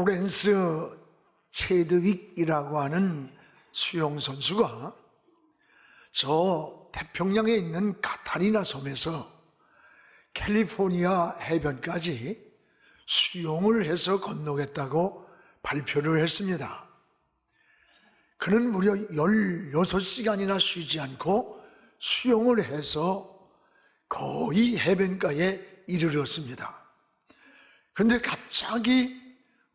로렌스 체드윅이라고 하는 수영 선수가 저 태평양에 있는 카타리나 섬에서 캘리포니아 해변까지 수영을 해서 건너겠다고 발표를 했습니다. 그는 무려 16시간이나 쉬지 않고 수영을 해서 거의 해변가에 이르렀습니다. 그런데 갑자기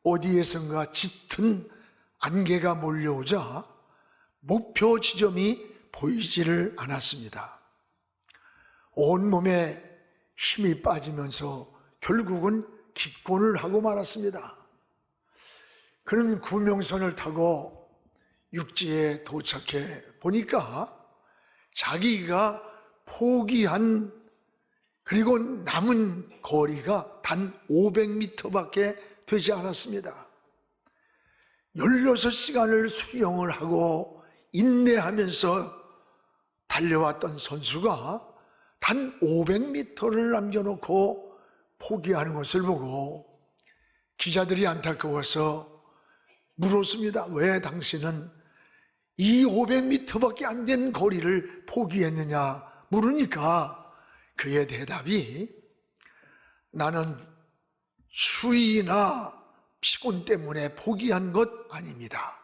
어디에선가 짙은 안개가 몰려오자 목표 지점이 보이지를 않았습니다. 온몸에 힘이 빠지면서 결국은 기권을 하고 말았습니다. 그는 구명선을 타고 육지에 도착해 보니까 자기가 포기한 그리고 남은 거리가 단 500m밖에 되지 않았습니다. 16시간을 수영을 하고 인내하면서 달려왔던 선수가 단 500m를 남겨놓고 포기하는 것을 보고 기자들이 안타까워서 물었습니다. 왜 당신은 이 500m밖에 안 된 거리를 포기했느냐 물으니까 그의 대답이 나는 추위나 피곤 때문에 포기한 것 아닙니다.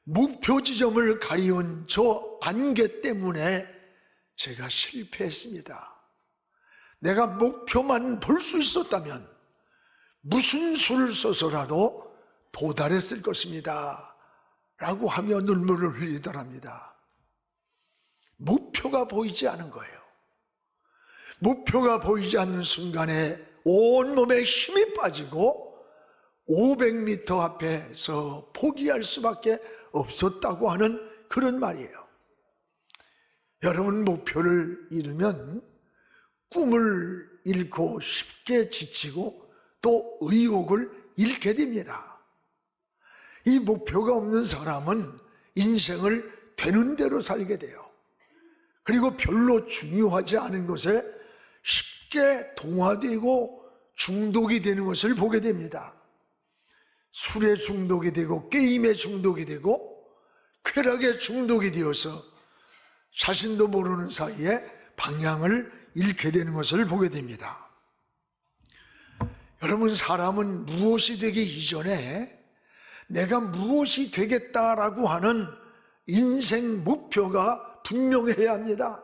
목표 지점을 가리운 저 안개 때문에 제가 실패했습니다. 내가 목표만 볼 수 있었다면 무슨 수를 써서라도 도달했을 것입니다. 라고 하며 눈물을 흘리더랍니다. 목표가 보이지 않은 거예요. 목표가 보이지 않는 순간에 온몸에 힘이 빠지고 500m 앞에서 포기할 수밖에 없었다고 하는 그런 말이에요. 여러분, 목표를 잃으면 꿈을 잃고 쉽게 지치고 또 의욕을 잃게 됩니다. 이 목표가 없는 사람은 인생을 되는 대로 살게 돼요. 그리고 별로 중요하지 않은 것에 쉽게 동화되고 중독이 되는 것을 보게 됩니다. 술에 중독이 되고 게임에 중독이 되고 쾌락에 중독이 되어서 자신도 모르는 사이에 방향을 잃게 되는 것을 보게 됩니다. 여러분, 사람은 무엇이 되기 이전에 내가 무엇이 되겠다라고 하는 인생 목표가 분명해야 합니다.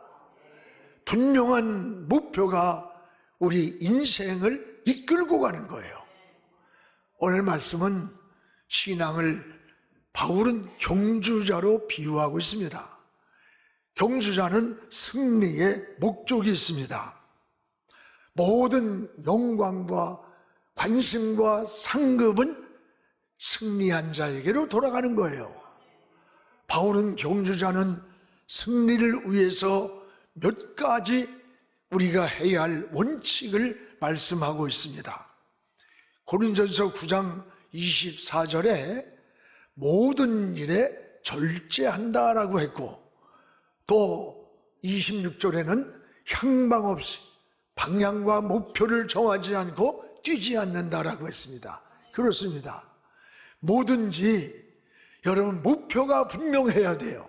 분명한 목표가 우리 인생을 이끌고 가는 거예요. 오늘 말씀은 신앙을 바울은 경주자로 비유하고 있습니다. 경주자는 승리의 목적이 있습니다. 모든 영광과 관심과 상급은 승리한 자에게로 돌아가는 거예요. 바울은 경주자는 승리를 위해서 몇 가지 우리가 해야 할 원칙을 말씀하고 있습니다. 고린전서 9장 24절에 모든 일에 절제한다라고 했고, 또 26절에는 향방 없이 방향과 목표를 정하지 않고 뛰지 않는다라고 했습니다. 그렇습니다. 뭐든지 여러분 목표가 분명해야 돼요.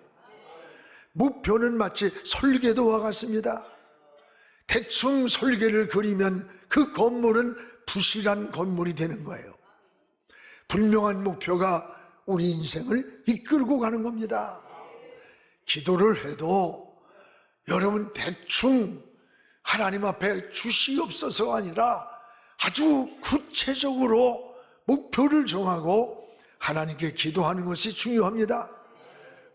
목표는 마치 설계도와 같습니다. 대충 설계를 그리면 그 건물은 부실한 건물이 되는 거예요. 분명한 목표가 우리 인생을 이끌고 가는 겁니다. 기도를 해도 여러분 대충 하나님 앞에 주시옵소서가 아니라 아주 구체적으로 목표를 정하고 하나님께 기도하는 것이 중요합니다.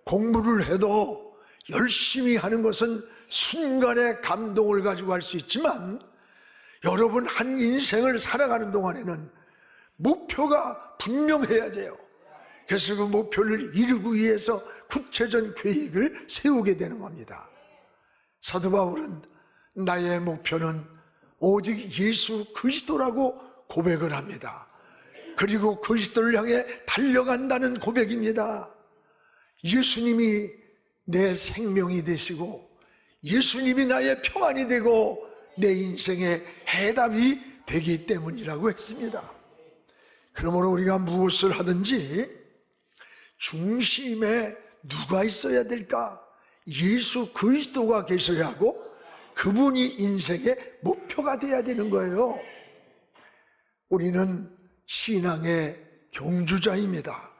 공부를 해도 열심히 하는 것은 순간의 감동을 가지고 할 수 있지만 여러분 한 인생을 살아가는 동안에는 목표가 분명해야 돼요. 그래서 그 목표를 이루기 위해서 구체적인 계획을 세우게 되는 겁니다. 사도 바울은 나의 목표는 오직 예수 그리스도라고 고백을 합니다. 그리고 그리스도를 향해 달려간다는 고백입니다. 예수님이 내 생명이 되시고 예수님이 나의 평안이 되고 내 인생의 해답이 되기 때문이라고 했습니다. 그러므로 우리가 무엇을 하든지 중심에 누가 있어야 될까? 예수 그리스도가 계셔야 하고 그분이 인생의 목표가 돼야 되는 거예요. 우리는 신앙의 경주자입니다.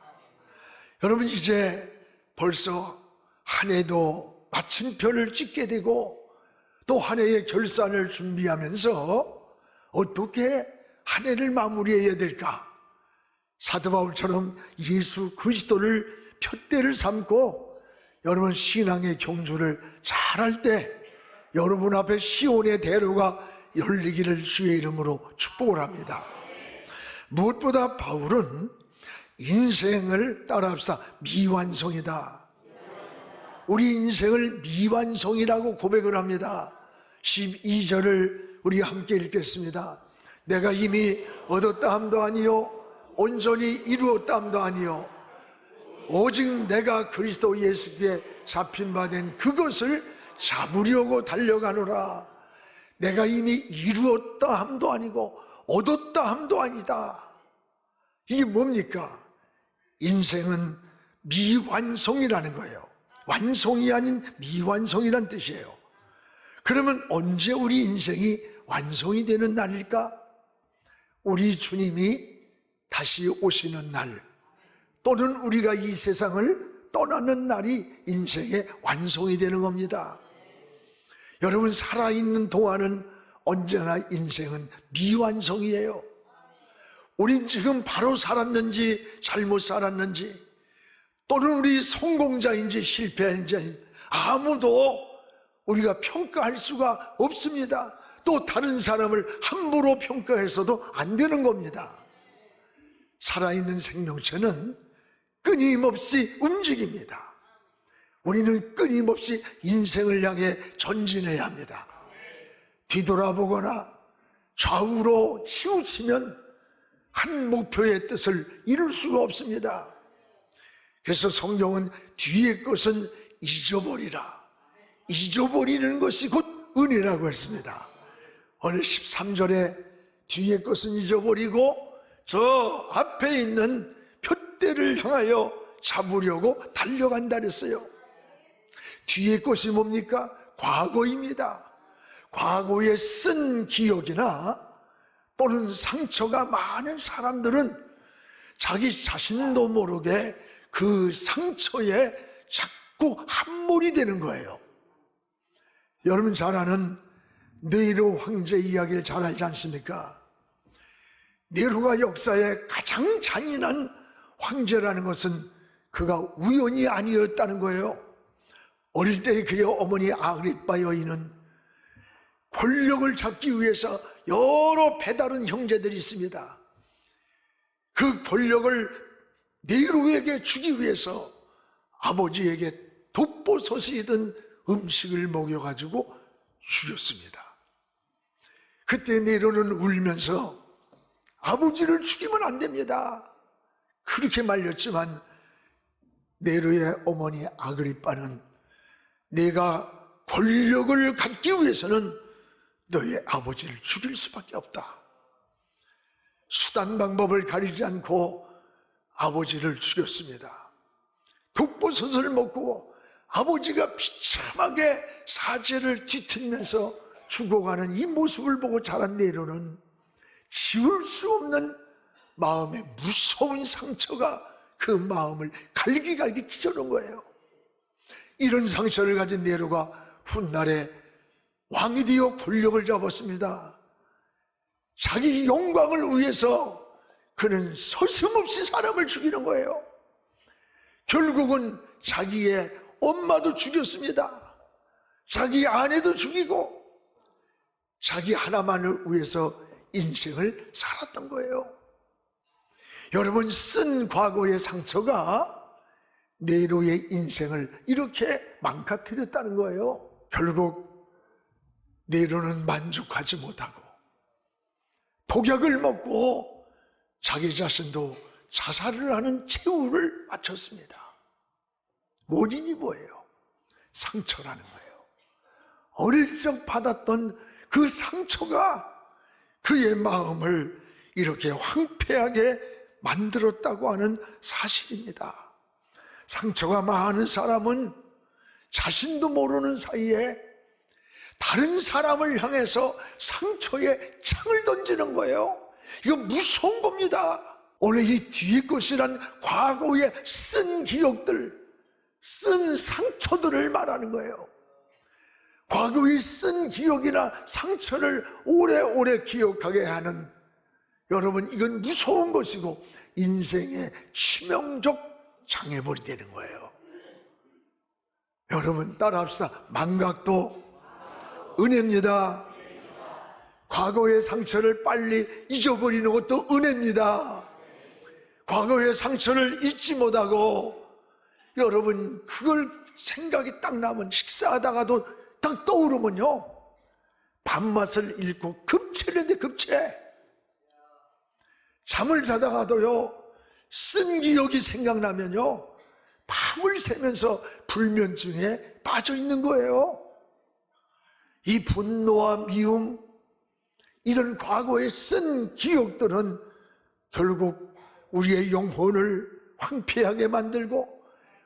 여러분, 이제 벌써 한 해도 마침표를 찍게 되고 또 한 해의 결산을 준비하면서 어떻게 한 해를 마무리해야 될까? 사도 바울처럼 예수 그리스도를 푯대를 삼고 여러분 신앙의 경주를 잘할 때 여러분 앞에 시온의 대로가 열리기를 주의 이름으로 축복을 합니다. 무엇보다 바울은 인생을 따라합시다. 미완성이다. 우리 인생을 미완성이라고 고백을 합니다. 12절을 우리 함께 읽겠습니다. 내가 이미 얻었다 함도 아니요 온전히 이루었다 함도 아니요 오직 내가 그리스도 예수께 잡힌 바 된 그것을 잡으려고 달려가노라. 내가 이미 이루었다 함도 아니고 얻었다 함도 아니다. 이게 뭡니까? 인생은 미완성이라는 거예요. 완성이 아닌 미완성이란 뜻이에요. 그러면 언제 우리 인생이 완성이 되는 날일까? 우리 주님이 다시 오시는 날, 또는 우리가 이 세상을 떠나는 날이 인생의 완성이 되는 겁니다. 여러분, 살아있는 동안은 언제나 인생은 미완성이에요. 우린 지금 바로 살았는지 잘못 살았는지, 또는 우리 성공자인지 실패인지 아무도 우리가 평가할 수가 없습니다. 또 다른 사람을 함부로 평가해서도 안 되는 겁니다. 살아있는 생명체는 끊임없이 움직입니다. 우리는 끊임없이 인생을 향해 전진해야 합니다. 뒤돌아보거나 좌우로 치우치면 한 목표의 뜻을 이룰 수가 없습니다. 그래서 성경은 뒤의 것은 잊어버리라. 잊어버리는 것이 곧 은혜라고 했습니다. 오늘 13절에 뒤의 것은 잊어버리고 저 앞에 있는 푯대를 향하여 잡으려고 달려간다 그랬어요. 뒤의 것이 뭡니까? 과거입니다. 과거에 쓴 기억이나 또는 상처가 많은 사람들은 자기 자신도 모르게 그 상처에 자꾸 함몰이 되는 거예요. 여러분 잘 아는 네로 황제 이야기를 잘 알지 않습니까? 네로가 역사의 가장 잔인한 황제라는 것은 그가 우연이 아니었다는 거예요. 어릴 때 그의 어머니 아그리빠 여인은 권력을 잡기 위해서 여러 배다른 형제들이 있습니다. 그 권력을 네로에게 주기 위해서 아버지에게 독버섯이든 음식을 먹여가지고 죽였습니다. 그때 네로는 울면서 아버지를 죽이면 안 됩니다. 그렇게 말렸지만 네로의 어머니 아그리빠는 내가 권력을 갖기 위해서는 너의 아버지를 죽일 수밖에 없다. 수단 방법을 가리지 않고 아버지를 죽였습니다. 독버섯을 먹고 아버지가 비참하게 사제를 뒤틀면서 죽어가는 이 모습을 보고 자란 네로는 지울 수 없는 마음의 무서운 상처가 그 마음을 갈기갈기 찢어놓은 거예요. 이런 상처를 가진 네로가 훗날에 왕이 되어 권력을 잡았습니다. 자기 영광을 위해서 그는 서슴없이 사람을 죽이는 거예요. 결국은 자기의 엄마도 죽였습니다. 자기 아내도 죽이고 자기 하나만을 위해서 인생을 살았던 거예요. 여러분, 쓴 과거의 상처가 네로의 인생을 이렇게 망가뜨렸다는 거예요. 결국 네로는 만족하지 못하고 독약을 먹고 자기 자신도 자살을 하는 최후를 마쳤습니다. 원인이 뭐예요? 상처라는 거예요. 어릴 적 받았던 그 상처가 그의 마음을 이렇게 황폐하게 만들었다고 하는 사실입니다. 상처가 많은 사람은 자신도 모르는 사이에 다른 사람을 향해서 상처에 창을 던지는 거예요. 이건 무서운 겁니다. 오늘 이 뒤에 것이란 과거에 쓴 기억들, 쓴 상처들을 말하는 거예요. 과거에 쓴 기억이나 상처를 오래오래 기억하게 하는, 여러분, 이건 무서운 것이고 인생의 치명적 장애물이 되는 거예요. 여러분 따라합시다. 망각도 은혜입니다. 과거의 상처를 빨리 잊어버리는 것도 은혜입니다. 과거의 상처를 잊지 못하고 여러분 그걸 생각이 딱 나면, 식사하다가도 딱 떠오르면요, 밥맛을 잃고 급체인데 급체. 잠을 자다가도요, 쓴 기억이 생각나면요, 밤을 새면서 불면증에 빠져 있는 거예요. 이 분노와 미움, 이런 과거에 쓴 기억들은 결국 우리의 영혼을 황폐하게 만들고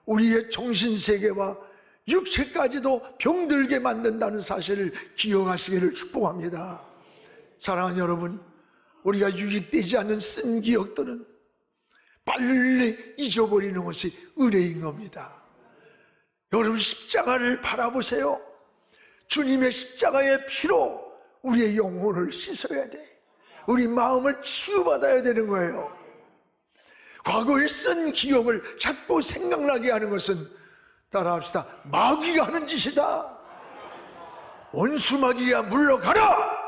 우리의 정신세계와 육체까지도 병들게 만든다는 사실을 기억하시기를 축복합니다. 사랑하는 여러분, 우리가 유익되지 않는 쓴 기억들은 빨리 잊어버리는 것이 은혜인 겁니다. 여러분 십자가를 바라보세요. 주님의 십자가의 피로 우리의 영혼을 씻어야 돼. 우리 마음을 치유받아야 되는 거예요. 과거에 쓴 기억을 자꾸 생각나게 하는 것은, 따라합시다, 마귀가 하는 짓이다. 원수 마귀야 물러가라.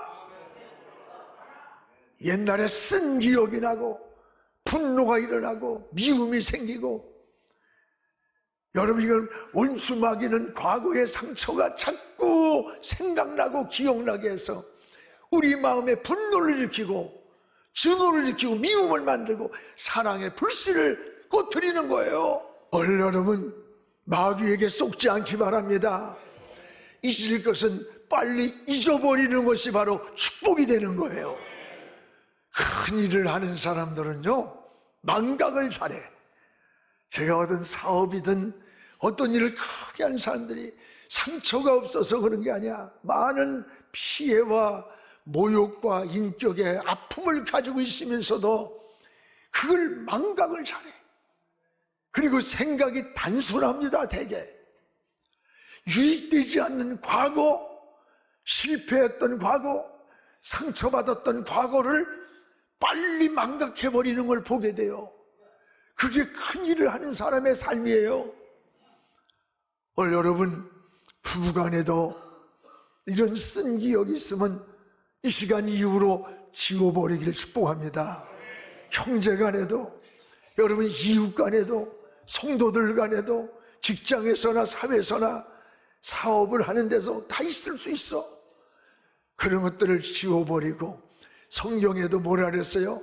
옛날에 쓴 기억이 나고 분노가 일어나고 미움이 생기고, 여러분 이건 원수 마귀는 과거의 상처가 자꾸 생각나고 기억나게 해서 우리 마음에 분노를 일으키고 증오를 일으키고 미움을 만들고 사랑의 불씨를 꺼뜨리는 거예요. 오늘 여러분 마귀에게 속지 않기 바랍니다. 잊을 것은 빨리 잊어버리는 것이 바로 축복이 되는 거예요. 큰 일을 하는 사람들은요, 망각을 잘해. 제가 어떤 사업이든 어떤 일을 크게 하는 사람들이 상처가 없어서 그런 게 아니야. 많은 피해와 모욕과 인격의 아픔을 가지고 있으면서도 그걸 망각을 잘해. 그리고 생각이 단순합니다. 대개 유익되지 않는 과거, 실패했던 과거, 상처받았던 과거를 빨리 망각해버리는 걸 보게 돼요. 그게 큰 일을 하는 사람의 삶이에요. 오늘 여러분 부부간에도 이런 쓴 기억이 있으면 이 시간 이후로 지워버리기를 축복합니다. 형제간에도, 여러분 이웃간에도, 성도들 간에도, 직장에서나 사회에서나 사업을 하는 데서 다 있을 수 있어. 그런 것들을 지워버리고, 성경에도 뭐라 그랬어요?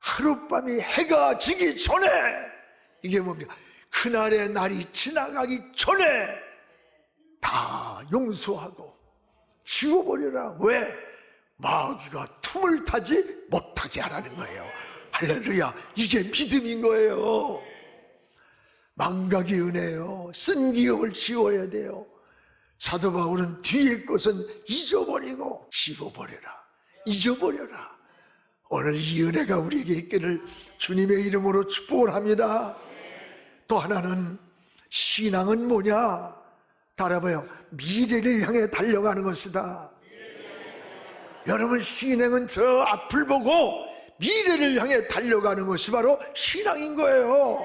하룻밤이 해가 지기 전에, 이게 뭡니까? 그날의 날이 지나가기 전에 다 용서하고 지워버려라. 왜? 마귀가 틈을 타지 못하게 하라는 거예요. 할렐루야. 이게 믿음인 거예요. 망각이 은혜예요. 쓴 기억을 지워야 돼요. 사도 바울은 뒤의 것은 잊어버리고 지워버려라. 잊어버려라. 오늘 이 은혜가 우리에게 있기를 주님의 이름으로 축복을 합니다. 또 하나는, 신앙은 뭐냐? 따라봐요. 미래를 향해 달려가는 것이다. 여러분 신앙은 저 앞을 보고 미래를 향해 달려가는 것이 바로 신앙인 거예요.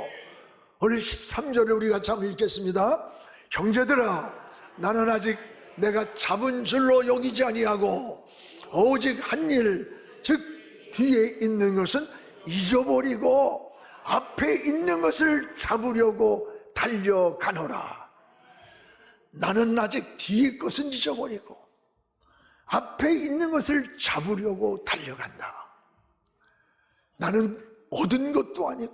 오늘 13절에 우리가 한번 읽겠습니다. 형제들아, 나는 아직 내가 잡은 줄로 여기지 아니하고 오직 한 일, 즉 뒤에 있는 것은 잊어버리고 앞에 있는 것을 잡으려고 달려가노라. 나는 아직 뒤에 것은 잊어버리고 앞에 있는 것을 잡으려고 달려간다. 나는 얻은 것도 아니고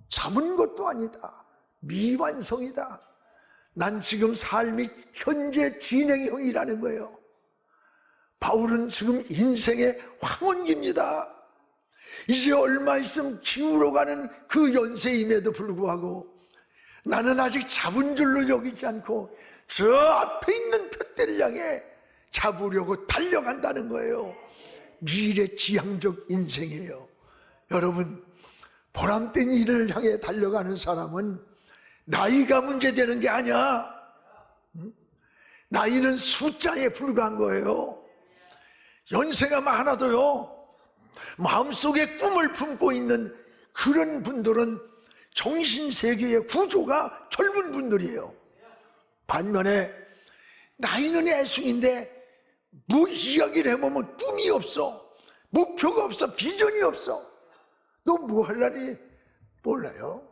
잡은 것도 아니다. 미완성이다. 난 지금 삶이 현재 진행형이라는 거예요. 바울은 지금 인생의 황혼기입니다. 이제 얼마 있으면 기울어가는 그 연세임에도 불구하고 나는 아직 잡은 줄로 여기지 않고 저 앞에 있는 표대를 향해 잡으려고 달려간다는 거예요. 미래지향적 인생이에요. 여러분, 보람된 일을 향해 달려가는 사람은 나이가 문제되는 게 아니야. 나이는 숫자에 불과한 거예요. 연세가 많아도요, 마음속에 꿈을 품고 있는 그런 분들은 정신세계의 구조가 젊은 분들이에요. 반면에 나이는 애순인데 뭐 이야기를 해보면 꿈이 없어, 목표가 없어, 비전이 없어. 너 뭐 하려니? 몰라요.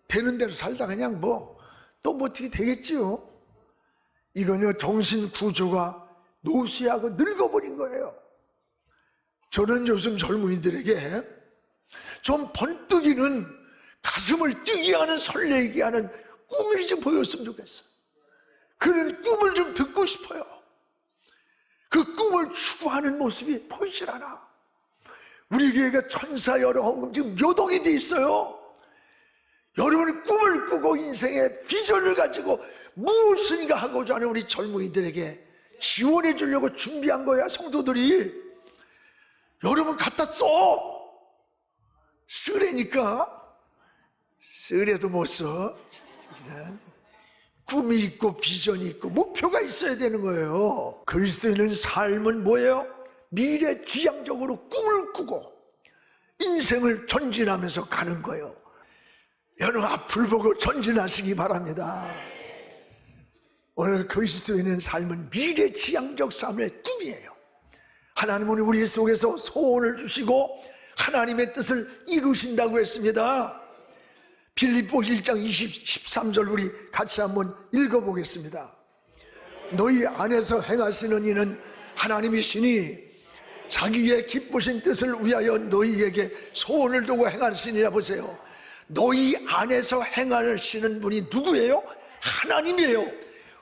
되는 대로 살다 그냥 또 어떻게 되겠지요. 이거는 정신 구조가 노쇠하고 늙어버린 거예요. 저는 요즘 젊은이들에게 좀 번뜩이는, 가슴을 뛰게 하는, 설레게 하는 꿈을 좀 보였으면 좋겠어요. 그런 꿈을 좀 듣고 싶어요. 그 꿈을 추구하는 모습이 보이질 않아. 우리 교회가 천사 여러 헌금 지금 요동이 돼 있어요. 여러분이 꿈을 꾸고 인생의 비전을 가지고 무엇인가 하고자 하는 우리 젊은이들에게 지원해 주려고 준비한 거야. 성도들이 여러분 갖다 써. 쓰래니까 쓰래도 못 써. 꿈이 있고 비전이 있고 목표가 있어야 되는 거예요. 그리스도인의 삶은 뭐예요? 미래지향적으로 꿈을 꾸고 인생을 전진하면서 가는 거예요. 여러분 앞을 보고 전진하시기 바랍니다. 오늘 그리스도인의 삶은 미래지향적 삶의 꿈이에요. 하나님은 우리 속에서 소원을 주시고 하나님의 뜻을 이루신다고 했습니다. 빌립보 1장 13절 우리 같이 한번 읽어보겠습니다. 너희 안에서 행하시는 이는 하나님이시니 자기의 기쁘신 뜻을 위하여 너희에게 소원을 두고 행하시니라. 보세요. 너희 안에서 행하시는 분이 누구예요? 하나님이에요.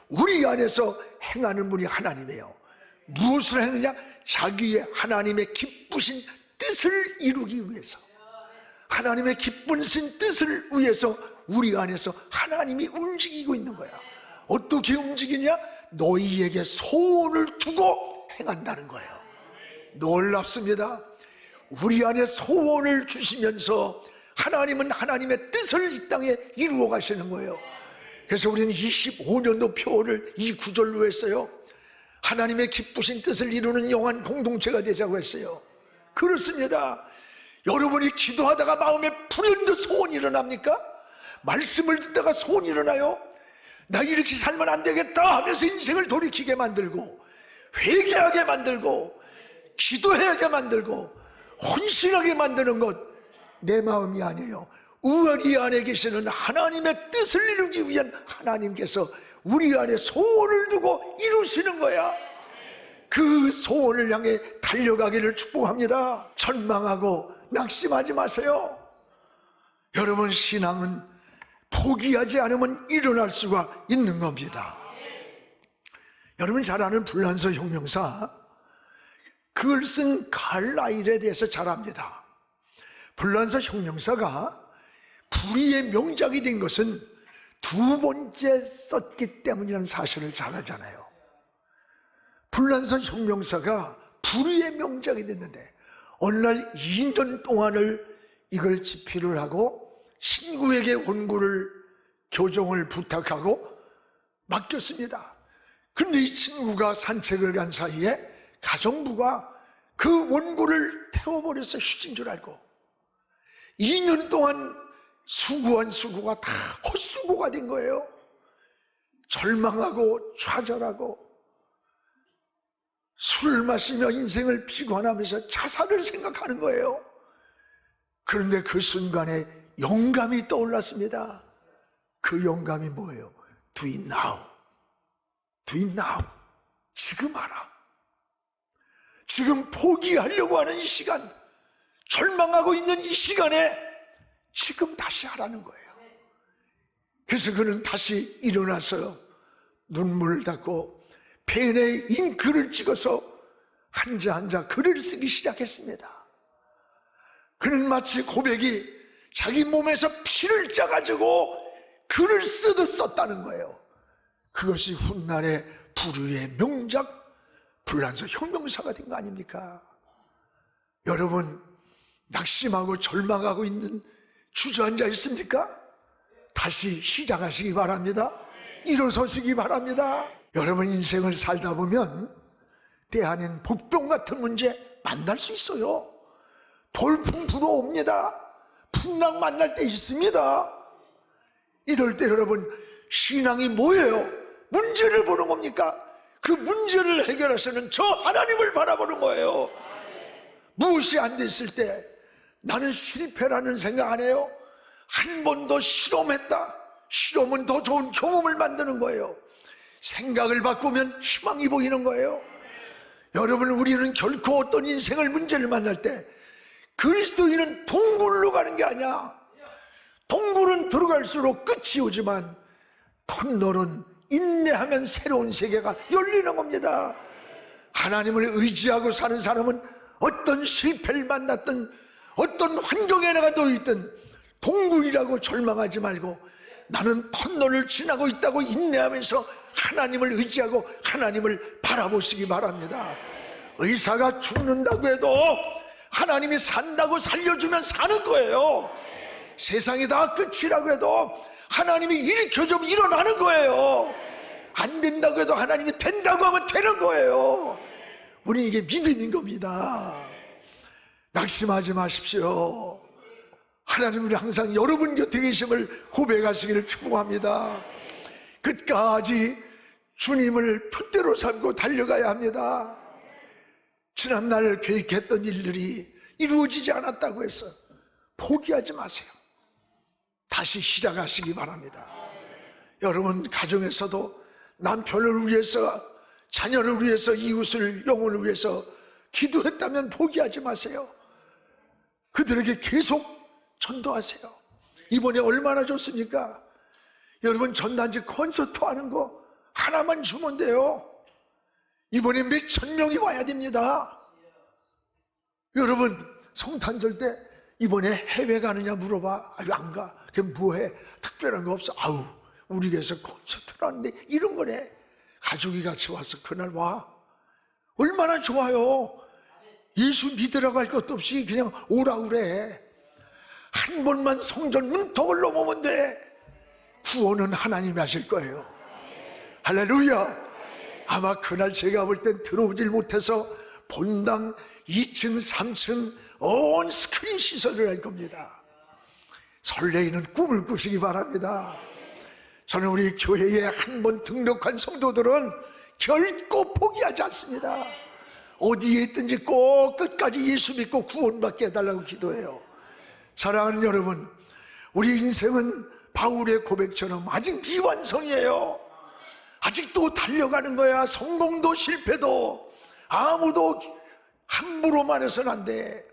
우리 안에서 행하는 분이 하나님이에요. 무엇을 행하느냐? 자기의 하나님의 기쁘신 뜻을 이루기 위해서, 하나님의 기쁘신 뜻을 위해서 우리 안에서 하나님이 움직이고 있는 거야. 어떻게 움직이냐? 너희에게 소원을 두고 행한다는 거예요. 놀랍습니다. 우리 안에 소원을 주시면서 하나님은 하나님의 뜻을 이 땅에 이루어 가시는 거예요. 그래서 우리는 25년도 표를 이 구절로 했어요. 하나님의 기쁘신 뜻을 이루는 영원 공동체가 되자고 했어요. 그렇습니다. 여러분이 기도하다가 마음에 불현듯 소원이 일어납니까? 말씀을 듣다가 소원이 일어나요? 나 이렇게 살면 안 되겠다 하면서 인생을 돌이키게 만들고, 회개하게 만들고, 기도하게 만들고, 헌신하게 만드는 것, 내 마음이 아니에요. 우리 안에 계시는 하나님의 뜻을 이루기 위한 하나님께서 우리 안에 소원을 두고 이루시는 거야. 그 소원을 향해 달려가기를 축복합니다. 절망하고 낙심하지 마세요. 여러분, 신앙은 포기하지 않으면 일어날 수가 있는 겁니다. 여러분 잘 아는 불란서 혁명사, 그걸 쓴 칼라일에 대해서 잘 압니다. 불란서 혁명사가 불의의 명작이 된 것은 두 번째 썼기 때문이라는 사실을 잘 알잖아요. 불란서 혁명사가 불의의 명작이 됐는데 어느 날 2년 동안을 이걸 집필을 하고 친구에게 원고를 교정을 부탁하고 맡겼습니다. 그런데 이 친구가 산책을 간 사이에 가정부가 그 원고를 태워버려서 휴지인 줄 알고 2년 동안 수고한 수고가 다 헛수고가 된 거예요. 절망하고 좌절하고 술을 마시며 인생을 비관하면서 자살을 생각하는 거예요. 그런데 그 순간에 영감이 떠올랐습니다. 그 영감이 뭐예요? Do it now. Do it now. 지금 하라. 지금 포기하려고 하는 이 시간, 절망하고 있는 이 시간에 지금 다시 하라는 거예요. 그래서 그는 다시 일어나서 눈물을 닦고 펜에 잉크를 찍어서 한자 한자 글을 쓰기 시작했습니다. 그는 마치 고백이 자기 몸에서 피를 짜가지고 글을 쓰듯 썼다는 거예요. 그것이 훗날의 불후의 명작 불란서 혁명사가 된 거 아닙니까? 여러분, 낙심하고 절망하고 있는 주저앉아 있습니까? 다시 시작하시기 바랍니다. 일어서시기 바랍니다. 여러분, 인생을 살다 보면 때 아닌 복병 같은 문제 만날 수 있어요. 돌풍 불어옵니다. 풍랑 만날 때 있습니다. 이럴 때 여러분, 신앙이 뭐예요? 문제를 보는 겁니까? 그 문제를 해결해서는 저 하나님을 바라보는 거예요. 무엇이 안 됐을 때 나는 실패라는 생각 안 해요. 한 번 더 실험했다. 실험은 더 좋은 경험을 만드는 거예요. 생각을 바꾸면 희망이 보이는 거예요. 여러분, 우리는 결코 어떤 인생을 문제를 만날 때 그리스도인은 동굴로 가는 게 아니야. 동굴은 들어갈수록 끝이 오지만 터널은 인내하면 새로운 세계가 열리는 겁니다. 하나님을 의지하고 사는 사람은 어떤 실패를 만났든 어떤 환경에 내가 놓여있든 동굴이라고 절망하지 말고 나는 터널을 지나고 있다고 인내하면서 하나님을 의지하고 하나님을 바라보시기 바랍니다. 의사가 죽는다고 해도 하나님이 산다고 살려주면 사는 거예요. 세상이 다 끝이라고 해도 하나님이 일으켜주면 일어나는 거예요. 안 된다고 해도 하나님이 된다고 하면 되는 거예요. 우리 이게 믿음인 겁니다. 낙심하지 마십시오. 하나님은 항상 여러분 곁에 계심을 고백하시기를 축복합니다. 끝까지 주님을 표대로 삼고 달려가야 합니다. 지난날 계획했던 일들이 이루어지지 않았다고 해서 포기하지 마세요. 다시 시작하시기 바랍니다. 여러분, 가정에서도 남편을 위해서, 자녀를 위해서, 이웃을, 영혼을 위해서 기도했다면 포기하지 마세요. 그들에게 계속 전도하세요. 이번에 얼마나 좋습니까? 여러분, 전단지 콘서트 하는 거 하나만 주면 돼요. 이번에 몇천 명이 와야 됩니다. 여러분, 성탄절 때 이번에 해외 가느냐 물어봐. 아유, 안 가. 그럼 뭐해? 특별한 거 없어. 아우, 우리 교회에서 콘서트를 하는데 이런 거래. 가족이 같이 와서 그날 와. 얼마나 좋아요. 예수 믿으라고 할 것도 없이 그냥 오라고 그래. 한 번만 성전 문턱을 넘으면 돼. 구원은 하나님이 하실 거예요. 할렐루야. 아마 그날 제가 볼 땐 들어오질 못해서 본당 2층, 3층 온 스크린 시설을 할 겁니다. 설레이는 꿈을 꾸시기 바랍니다. 저는 우리 교회에 한 번 등록한 성도들은 결코 포기하지 않습니다. 어디에 있든지 꼭 끝까지 예수 믿고 구원받게 해달라고 기도해요. 사랑하는 여러분, 우리 인생은 바울의 고백처럼 아직 미완성이에요. 아직도 달려가는 거야. 성공도 실패도 아무도 함부로만 해서는 안 돼.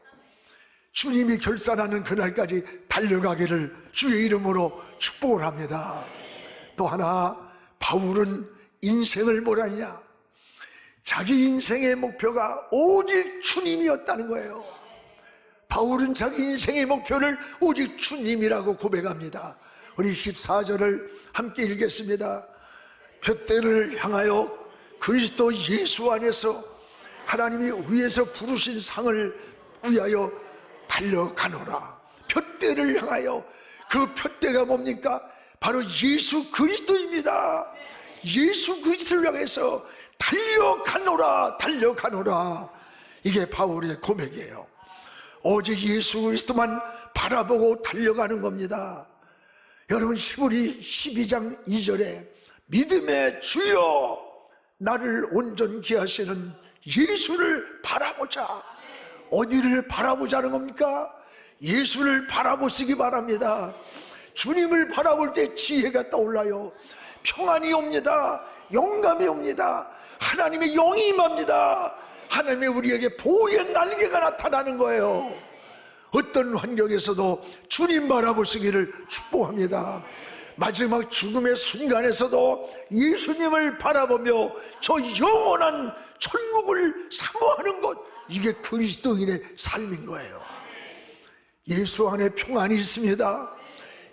주님이 결산하는 그날까지 달려가기를 주의 이름으로 축복을 합니다. 또 하나, 바울은 인생을 뭐라냐? 자기 인생의 목표가 오직 주님이었다는 거예요. 바울은 자기 인생의 목표를 오직 주님이라고 고백합니다. 우리 14절을 함께 읽겠습니다. 푯대를 향하여 그리스도 예수 안에서 하나님이 위에서 부르신 상을 위하여 달려가노라. 푯대를 향하여, 그 푯대가 뭡니까? 바로 예수 그리스도입니다. 예수 그리스도를 향해서 달려가노라, 달려가노라. 이게 바울의 고백이에요. 오직 예수 그리스도만 바라보고 달려가는 겁니다. 여러분, 히브리 12장 2절에 믿음의 주여 나를 온전케 하시는 예수를 바라보자. 어디를 바라보자는 겁니까? 예수를 바라보시기 바랍니다. 주님을 바라볼 때 지혜가 떠올라요. 평안이 옵니다. 영감이 옵니다. 하나님의 영이 임합니다. 하나님의 우리에게 보호의 날개가 나타나는 거예요. 어떤 환경에서도 주님 바라보시기를 축복합니다. 마지막 죽음의 순간에서도 예수님을 바라보며 저 영원한 천국을 사모하는 것, 이게 그리스도인의 삶인 거예요. 예수 안에 평안이 있습니다.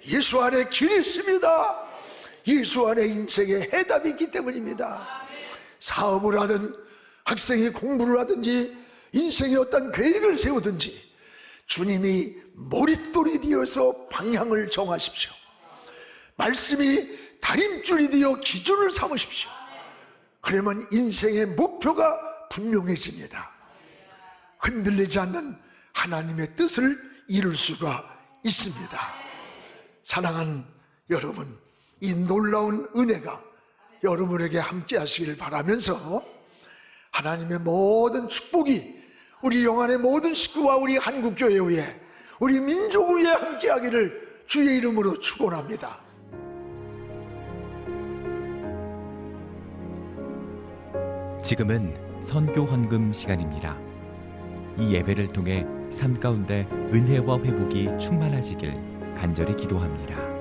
예수 안에 길이 있습니다. 예수 안에 인생의 해답이 있기 때문입니다. 사업을 하든 학생이 공부를 하든지 인생의 어떤 계획을 세우든지 주님이 머릿돌이 되어서 방향을 정하십시오. 말씀이 다림줄이 되어 기준을 삼으십시오. 그러면 인생의 목표가 분명해집니다. 흔들리지 않는 하나님의 뜻을 이룰 수가 있습니다. 사랑하는 여러분, 이 놀라운 은혜가 여러분에게 함께 하시길 바라면서 하나님의 모든 축복이 우리 영안의 모든 식구와 우리 한국교회 위에, 우리 민족 위에 함께 하기를 주의 이름으로 축원합니다. 지금은 선교 헌금 시간입니다. 이 예배를 통해 삶 가운데 은혜와 회복이 충만하시길 간절히 기도합니다.